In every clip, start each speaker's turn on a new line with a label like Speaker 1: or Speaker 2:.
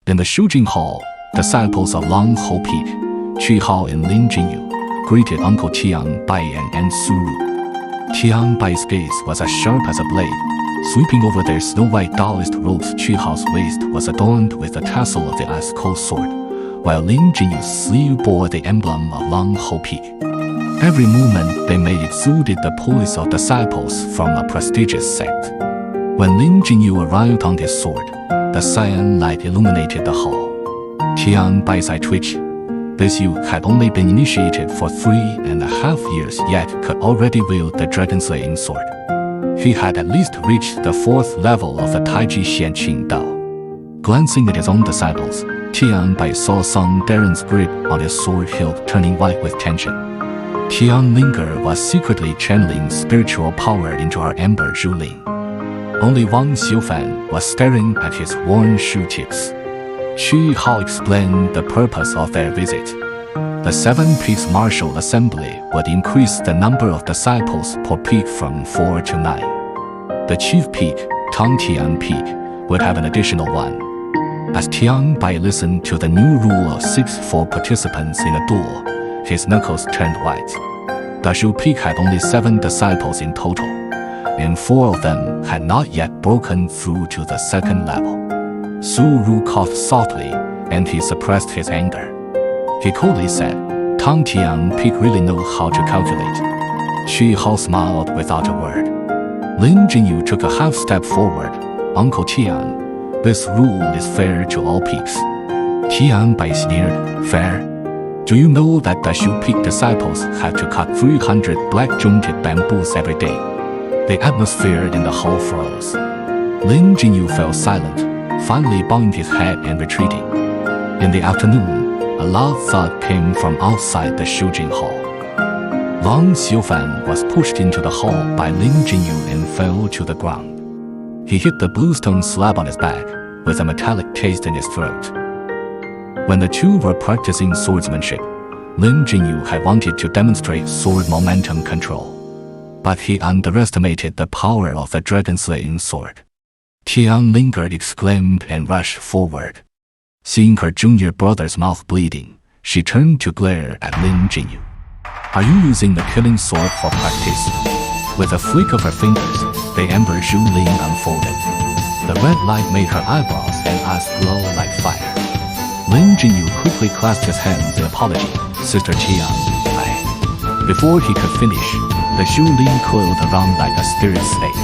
Speaker 1: In the Shujing Hall, disciples of Long Ho Peak, Qu Hao and Lin Jingyu, greeted Uncle Tiang Bai and Su Ru. Tiang Bai's gaze was as sharp as a blade. Sweeping over their snow-white Taoist robes, Qu Hao's waist was adorned with the tassel of the ice cold sword, while Lin Jinyu's sleeve bore the emblem of Long Ho Peak. Every movement they made exuded the poise of disciples from a prestigious sect. When Lin Jinyu arrived on his sword, the cyan light illuminated the hall. Tiang Bai's eye twitched. This youth had only been initiated for 3.5 years, yet could already wield the dragon-slaying sword. He had at least reached the 4th level of the Taiji Xianqing Dao. Glancing at his own disciples, Tiang Bai saw Song Darren's grip on his sword hilt turning white with tension. Tiang Linger was secretly channeling spiritual power into her Ember Zhuling. Only Zhang Xiaofan was staring at his worn shoe tips. Qu Hao explained the purpose of their visit. The 7-peaks martial assembly would increase the number of disciples per peak from 4 to 9. The chief peak, Tangtian Peak, would have an additional 1. As Tiang Bai listened to the new rule of 6 for participants in a duel, his knuckles turned white. The Shu Peak had only 7 disciples in total, and 4 of them had not yet broken through to the 2nd level. Su Ru coughed softly, and he suppressed his anger. He coldly said, Tangtian Peak really knows how to calculate. Qu Hao smiled without a word. Lin Jinyu took a half step forward. Uncle Tiang, this rule is fair to all peaks. Tiang Bai sneered, fair? Do you know that the Shu Peak disciples had to cut 300 black-jointed bamboos every day? The atmosphere in the hall froze. Lin Jinyu fell silent, finally bowing his head and retreating. In the afternoon, a loud thud came from outside the Shujing Hall. Zhang Xiaofan was pushed into the hall by Lin Jinyu and fell to the ground. He hit the bluestone slab on his back, with a metallic taste in his throat. When the two were practicing swordsmanship, Lin Jinyu had wanted to demonstrate sword momentum control. But he underestimated the power of the dragon-slaying sword. Tiang lingered, exclaimed, and rushed forward. Seeing her junior brother's mouth bleeding, she turned to glare at Lin Jinyu. Are you using the killing sword for practice? With a flick of her fingers, the Ember Zhuling unfolded. The red light made her eyebrows and eyes glow like fire. Lin Jinyu quickly clasped his hands in apology. Sister Tiang, Before he could finish, the Zhuling coiled around like a spirit snake.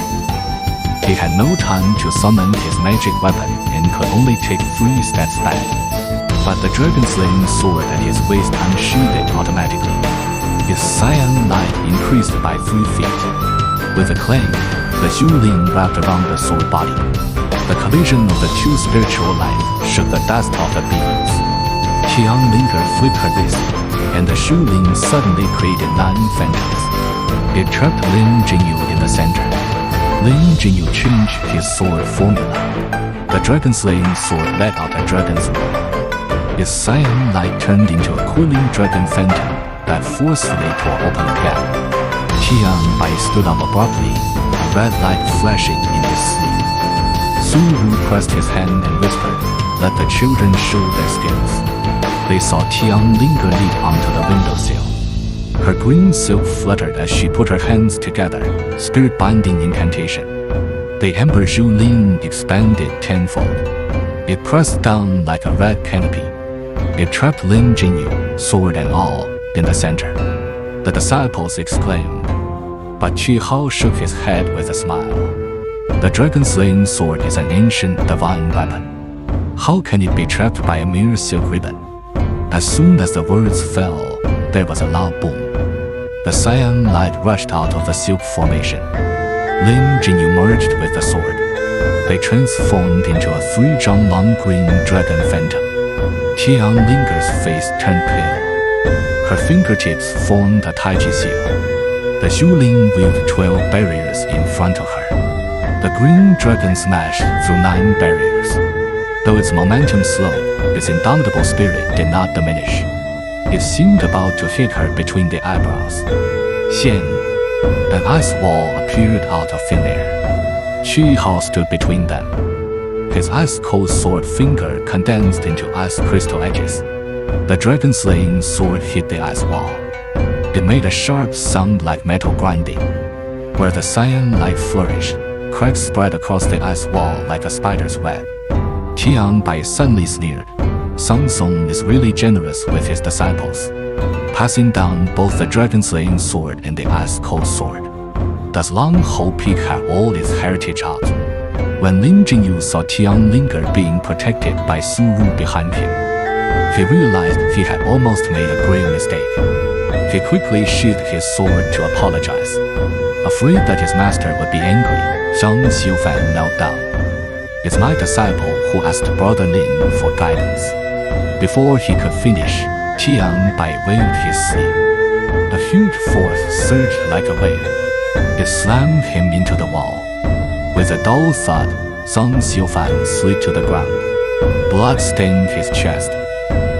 Speaker 1: He had no time to summon his magic weapon and could only take 3 steps back. But the dragon-slaying sword at his waist unsheathed automatically. His cyan light increased by 3 feet. With a clang, the Zhuling wrapped around the sword body. The collision of the 2 spiritual lights shook the dust off the beams. Tiang Linger flipped her wrist, and the Zhuling suddenly created 9 phantoms. It trapped Lin Jinyu in the center. Lin Jinyu changed his sword formula. The dragon-slaying sword let out a dragon's roar. Its cyan light turned into a coiling dragon phantom that forcefully tore open the gap. Tiang Bai stood up abruptly, a red light flashing in his sleeve. Su Ru pressed his hand and whispered, let the children show their skills. They saw Tiang Linger leap onto the windowsill. Her green silk fluttered as she put her hands together, spirit-binding incantation. The Ember Zhuling expanded tenfold. It pressed down like a red canopy. It trapped Lin Jinyu, sword and all, in the center. The disciples exclaimed. But Qu Hao shook his head with a smile. The dragon-slaying sword is an ancient divine weapon. How can it be trapped by a mere silk ribbon? As soon as the words fell, there was a loud boom. The cyan light rushed out of the silk formation. Lin Jinyu merged with the sword. They transformed into a 3-zhang long green dragon phantom. Tiang Linger's face turned pale. Her fingertips formed a Taiji seal. The Zhuling wielded 12 barriers in front of her. The green dragon smashed through 9 barriers. Though its momentum slowed, its indomitable spirit did not diminish. It seemed about to hit her between the eyebrows. Xian, an ice wall appeared out of thin air. Qu Hao stood between them. his ice-cold sword finger condensed into ice crystal edges. The dragon-slaying sword hit the ice wall. It made a sharp sound like metal grinding. Where the cyan light flourished, cracks spread across the ice wall like a spider's web. Tianbai suddenly sneered. Sang Song is really generous with his disciples, passing down both the dragon-slaying sword and the ice-cold sword. Does Long Hou Peak have all its heritage out? When Lin Jingyu saw Tian linger being protected by Su Ru behind him, he realized he had almost made a grave mistake. He quickly sheathed his sword to apologize. Afraid that his master would be angry, Zhang Xiaofan knelt down. It's my disciple who asked Brother Lin for guidance. Before he could finish, Tianbai waved his sleeve. A huge force surged like a wave. It slammed him into the wall. With a dull thud, Zhang Xiaofan slid to the ground. Blood stained his chest.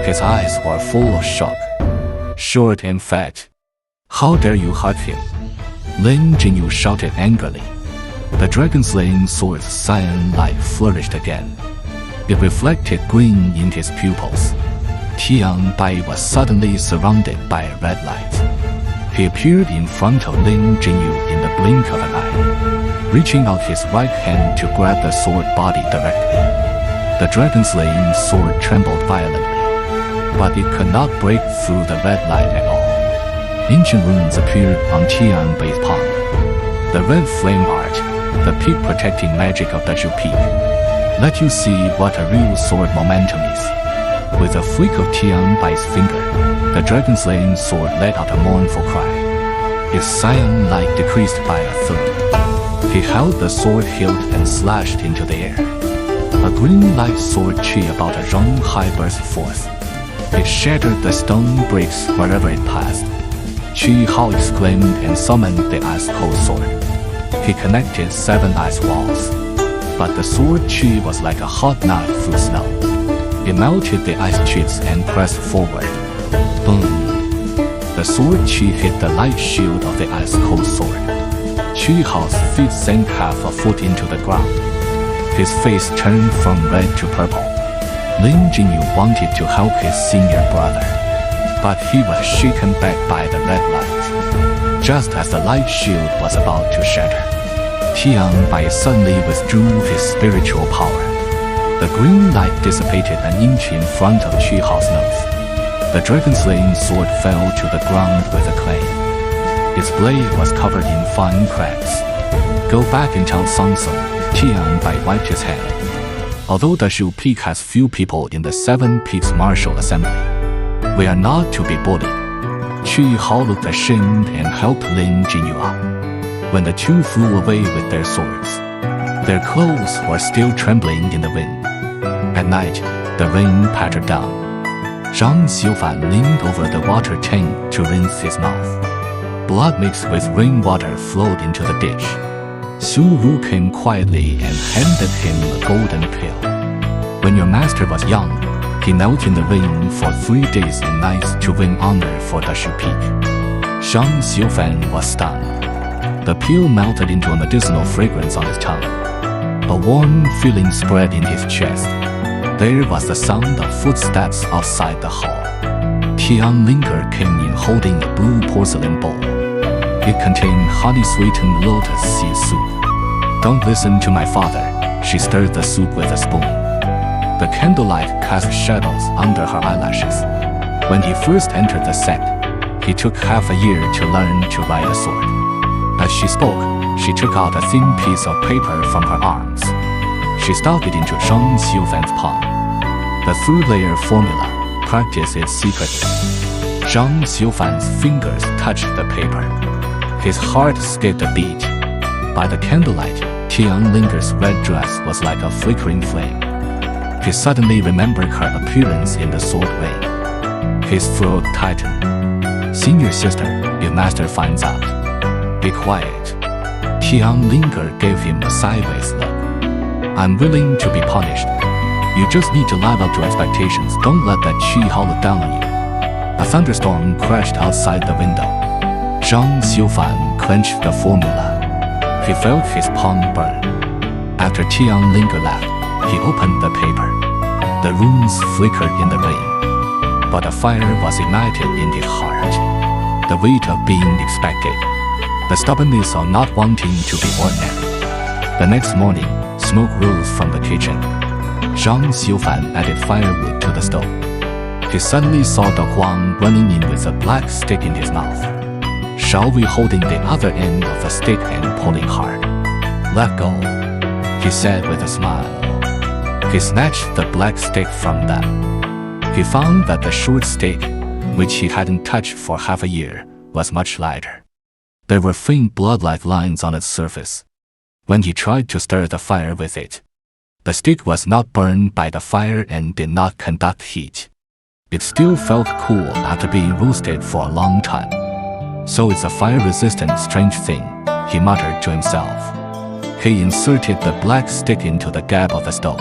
Speaker 1: His eyes were full of shock. Short and fat. How dare you hurt him? Lin Jingyu shouted angrily. The dragon-slaying sword's cyan light flourished again. It reflected green in his pupils. Tianbai was suddenly surrounded by a red light. He appeared in front of Lin Jingyu in the blink of an eye, reaching out his right hand to grab the sword body directly. The dragon-slaying sword trembled violently, but it could not break through the red light at all. Ancient runes appeared on Tianbai's palm. The red flame art, the peak protecting magic of the Zhu Peak, let you see what a real sword momentum is. With a flick of Tianbai's finger, the dragon-slaying sword let out a mournful cry. Its cyan light decreased by a third. He held the sword hilt and slashed into the air. A green light sword chi about a rung high burst forth. It shattered the stone bricks wherever it passed. Qi Hao exclaimed and summoned the ice-cold sword. He connected 7 ice walls, but the sword chi was like a hot knife through snow. It melted the ice chips and pressed forward. Boom! The sword chi hit the light shield of the ice-cold sword. Qi Hao's feet sank half a foot into the ground. His face turned from red to purple. Lin Jingyu wanted to help his senior brother, but he was shaken back by the red light. Just as the light shield was about to shatter, Tianbai suddenly withdrew his spiritual power. The green light dissipated an inch in front of Qi Hao's nose. The dragon-slaying sword fell to the ground with a clang. Its blade was covered in fine cracks. Go back and tell Sang Song, Tianbai wiped his hand. Although the Zhu Peak has few people in the 7 Peaks Martial Assembly, we are not to be bullied. Qi Hao looked ashamed and helped Lin Jingyu up. When the two flew away with their swords, their clothes were still trembling in the wind. At night, the rain pattered down. Zhang Xiaofan leaned over the water tank to rinse his mouth. Blood mixed with rainwater flowed into the ditch. Su Ru came quietly and handed him a golden pill. When your master was young, he knelt in the rain for 3 days and nights to win honor for the Zhu Peak. Zhang Xiaofan was stunned. The pill melted into a medicinal fragrance on his tongue. A warm feeling spread in his chest. There was the sound of footsteps outside the hall. Tian Linger came in holding a blue porcelain bowl. It contained honey-sweetened lotus seed soup. Don't listen to my father. She stirred the soup with a spoon. The candlelight cast shadows under her eyelashes. When he first entered the set, he took half a year to learn to ride a sword. As she spoke, she took out a thin piece of paper from her arms. She stuck it into Zhang Xiaofan's palm. The 3-layer formula, practice it secretly. Zhang Xiaofan's fingers touched the paper. His heart skipped a beat. By the candlelight, Tian Linger's red dress was like a flickering flame. He suddenly remembered her appearance in the sword ring. His throat tightened. Senior sister, if master finds out, be quiet. Tian Linger gave him a sideways look. I'm willing to be punished. You just need to live up to expectations. Don't let that Qi Hao look down on you. A thunderstorm crashed outside the window. Zhang Xiaofan clenched the formula. He felt his palm burn. After Tian Linger left, He opened the paper. The runes flickered in the rain, but a fire was ignited in his heart. The weight of being expected, the stubbornness of not wanting to be ordinary. The next morning, smoke rose from the kitchen. Zhang Xiaofan added firewood to the stove. He suddenly saw De Huang running in with a black stick in his mouth. Shall we holding the other end of the stick and pulling hard? Let go, he said with a smile. He snatched the black stick from them. He found that the short stick, which he hadn't touched for half a year, was much lighter. There were faint blood-like lines on its surface. When he tried to stir the fire with it, the stick was not burned by the fire and did not conduct heat. It still felt cool after being roasted for a long time. So it's a fire-resistant strange thing, he muttered to himself. He inserted the black stick into the gap of the stove.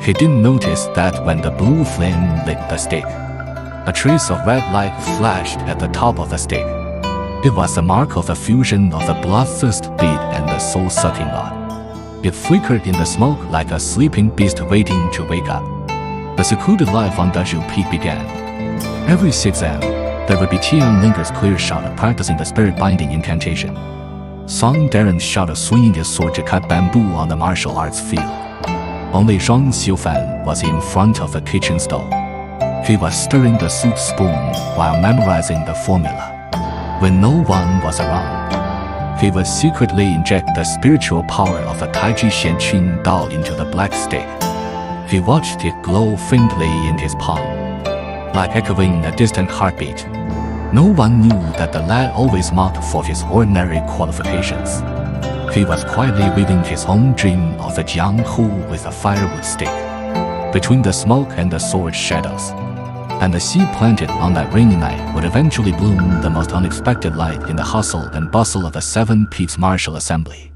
Speaker 1: He didn't notice that when the blue flame lit the stick, a trace of red light flashed at the top of the stick. It was the mark of the fusion of the bloodthirst bead and the soul-sucking rod. It flickered in the smoke like a sleeping beast waiting to wake up. The secluded life on Dazhu Peak began. Every 6 a.m., there would be Tian Linger's clear shot of practicing the spirit-binding incantation. Song Darren shot of swinging his sword to cut bamboo on the martial arts field. Only Zhang Xiaofan was in front of the kitchen stove. He was stirring the soup spoon while memorizing the formula. When no one was around, he would secretly inject the spiritual power of the Taiji Xianqun Dao into the black stick. He watched it glow faintly in his palm, like echoing a distant heartbeat. No one knew that the lad always mocked for his ordinary qualifications. He was quietly weaving his own dream of the Jianghu with a firewood stick, between the smoke and the sword shadows. And the seed planted on that rainy night would eventually bloom the most unexpected light in the hustle and bustle of the 7 Peaks Martial Assembly.